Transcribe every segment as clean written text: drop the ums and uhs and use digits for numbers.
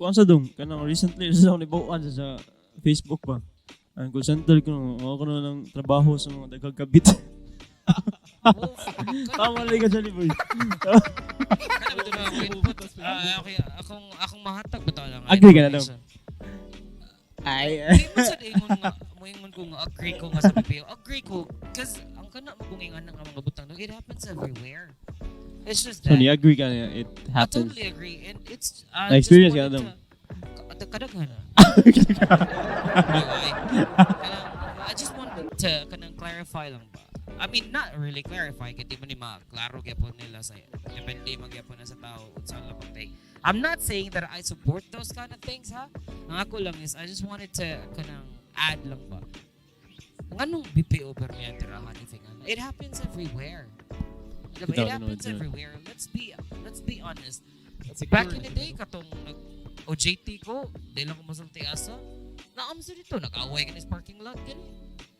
kuan sa dong kanang recently sa akong ibawan sa Facebook pa. Ang call center ko ako na ng trabaho sa mga daghang kabit. Tama lang ka sa boy. Kana ba ito na input? Okay, akong mahatag ba ito lang? Agree ka na daw. Ay. Hindi mo sa ingon ko nga, agree ko nga sa BPO. Agree ko, because ang kana magungingan ng mga butang, it happens everywhere. It's just So, that. agree ka na it I happens. totally agree. And it's, Na-experience ka na daw. Kadaghan na. I just wanted to kanang clarify lang ba. I mean, not really clarify, kaya di mo ni maklaro gyapon nila sa depende magyapon na sa tao unsa lang pagtay. I'm not saying that I support those kind of things, ha? Ang ako lang is, I just wanted to kanang add lang ba. Nganong BPO permiyan tirahan ifing it happens everywhere. Diba? It happens everywhere. Let's be honest. Back in the day, katong OJT ko, dahil lang ko masulti asa, naamsa dito, nag-away ka sa parking lot, gani.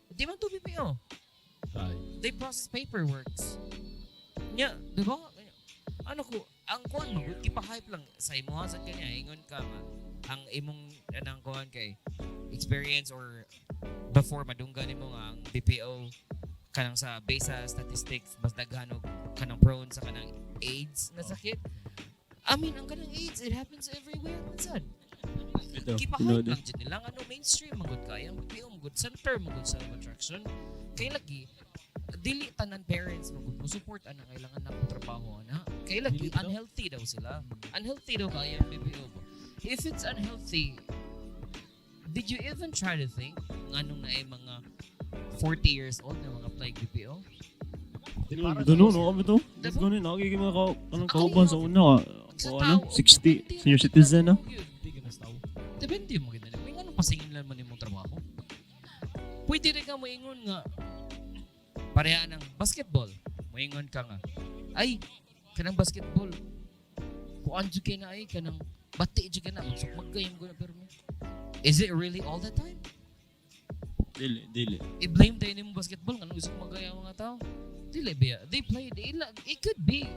Di man to BPO. They process paperworks. Nya, di ba? Ano ko, ang kuhan mo, ipa-hype lang sa imo, sa kanya, ingon ka man, ang imong, anang kuhan kay, experience or before madunggan mo nga ang BPO, kanang sa base sa statistics, mas daghan og kanang prone sa kanang AIDS na sakit. I mean, ang kanang AIDS, it happens everywhere, minsan. Kipahype lang dyan nilang, mainstream, magod kaya, BPO, magod center, magod sa attraction. Kaya lagi, dili tanan parents, magod mo support, anang kailangan na kong trabaho, ana. Kaya lagi, unhealthy daw sila. Unhealthy daw kaya ang BPO. If it's unhealthy, did you even try to think, anong na mga 40 years old na mga apply BPO? Doon no kami to. Let's go na kay mga kanang kauban sa una o ano 60 senior citizen na. Depende mo gid. May anong pasingin lang man imong trabaho. Pwede rin ka moingon nga pareha ng basketball. Moingon ka nga. Ay, kanang basketball. Kuan jud kay na ay kanang bati jud ka na magsukmag kayong guna pero is it really all the time? Dili. I-blame tayo nimong basketball nga nung isang magaya mga tao. Dili biya. They played. It could be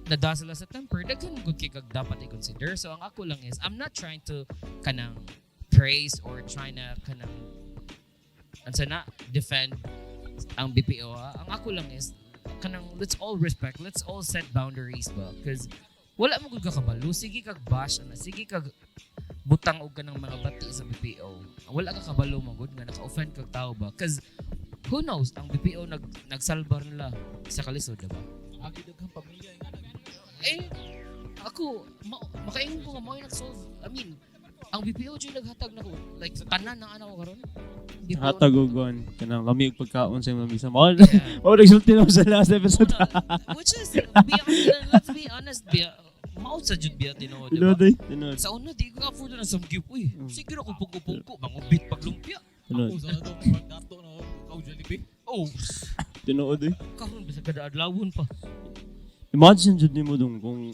nada sila sa temper. Daghan good kay kag dapat i-consider. So ang ako lang is, I'm not trying to kanang praise or trying na kanang ansa na defend ang BPO. Ha? Ang ako lang is kanang let's all respect. Let's all set boundaries ba? Because wala mo gud ka kabalo. Sige kag bash ana. Sige kag butang og kanang mga bati sa BPO. Wala ka kabalo mo gud nga naka-offend kag tao ba? Because who knows, ang BPO nagsalbar nila sa kalisod, diba? Agi daghang pamilya nga ako, makaingon ko nga mo nag-solve. I mean, ang BPO dyan naghatag na ko. Like, tanan ng anak ko karon. Hatag og gon kanang lami og pagkaon sa mga bisa. Mao nagsulti na sa last episode. Which is, let's be honest, mao sa jud biya Tinood, diba? Tinood. Sa una, di ko ka-afford na samgyup. Uy, sige ako pugko-pugko, mangubit paglumpia. ako sa ato mga dato na kau Jollibee. Oh, Tinood eh. karon bisa kada adlawon pa. Imagine jud nimo dong kung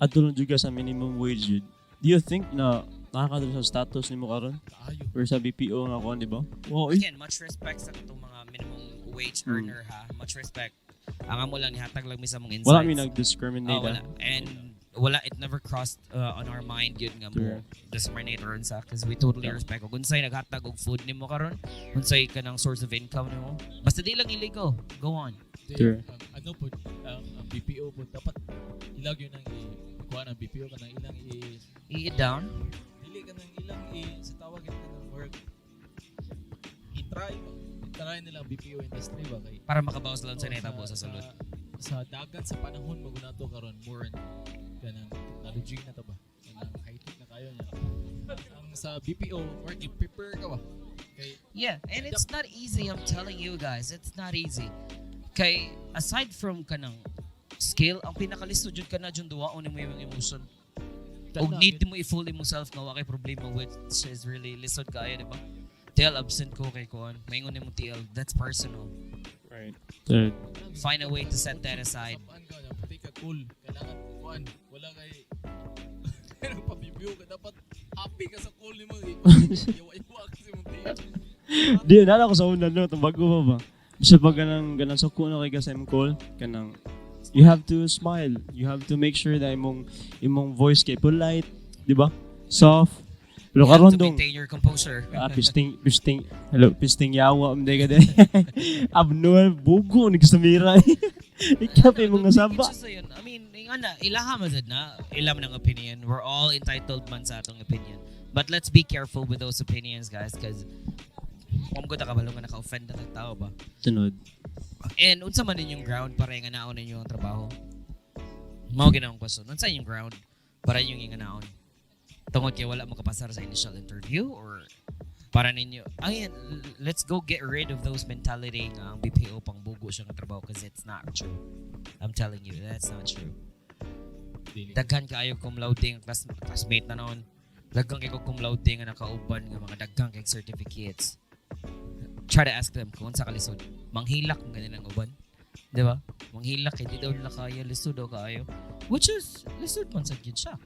adto lang jud ka sa minimum wage jud. Do you think na nakakadala sa status nimo karon? Kaayo. Or sa BPO nga kuan, di ba? Wow, eh. Again, much respect sa katong mga minimum wage earner ha. Much respect. Ang amo lang nihatag lang mi sa mong insights. Wala mi nag-discriminate. Wala. And wala, it never crossed on our mind yun nga mo discriminate or unsa, because we totally respect kung unsay naghatag og food nimo karon, unsay kanang source of income nimo, basta di lang illegal, go on. Sure. Ano po ang BPO po dapat ilag yun ang kuha ng BPO kanang ilang I-down dili kanang ilang sa tawag yun ng work i-try nila ang BPO industry ba kay para makabawas lang sa netabo sa sulod. Sa dagat sa panahon magunato karon more kanang technology na to ba kanang high-tech na kayo niya ang sa BPO work prepare ka ba kay Yeah, and it's not easy, I'm telling you guys, it's not easy. Kay aside from kanang skill, ang pinakalisto jud kana jud duwaon nimo yung emotion. Og need mo i-fool yourself nga wa kay problema with is really lisod kaya, di ba? TL absent ko kay kuan, maingon nimo TL, that's personal. Right. Find a way to set that aside. Saan ka na pati ka cool kailangan kuan wala kay pero pa-BPO ka dapat happy ka sa call nimo iwa kasi mo TL. Di na ako sa una no, bago pa ba? Bisa pag ganang suko na kay sa call, kanang you have to smile. You have to make sure that imong voice kay polite, di ba? soft. Pero You have karon to dong maintain your composure. pisting yawa am day kada. Abnormal bugo ni kasamira. Ikaw pa yung mga saba. It's just yun. I mean, ilaha man sad na. Ilam ng opinion. We're all entitled man sa atong opinion. But let's be careful with those opinions, guys, because kung ko ta kabalo nga naka-offend na tao ba. Tinood. And unsa man ninyong ground para nga naon ninyo ang trabaho? Mao ginawang question. Unsa yung ground para yung nga naon? Tungod kay wala makapasar sa initial interview or para ninyo ayun, let's go get rid of those mentality nga ang BPO pang bugo siya nga trabaho because it's not true. I'm telling you, that's not true. Daghan kaayo cum laude nga classmate na noon. Daghan kay cum laude nga nakauban nga mga daghan kay certificates. Try to ask them kung unsa ka lisod. Manghilak kung ganin ang uban. Di ba? Manghilak kay di daw nila kaya lisod daw kaayo. Which is lisod man sad gid siya.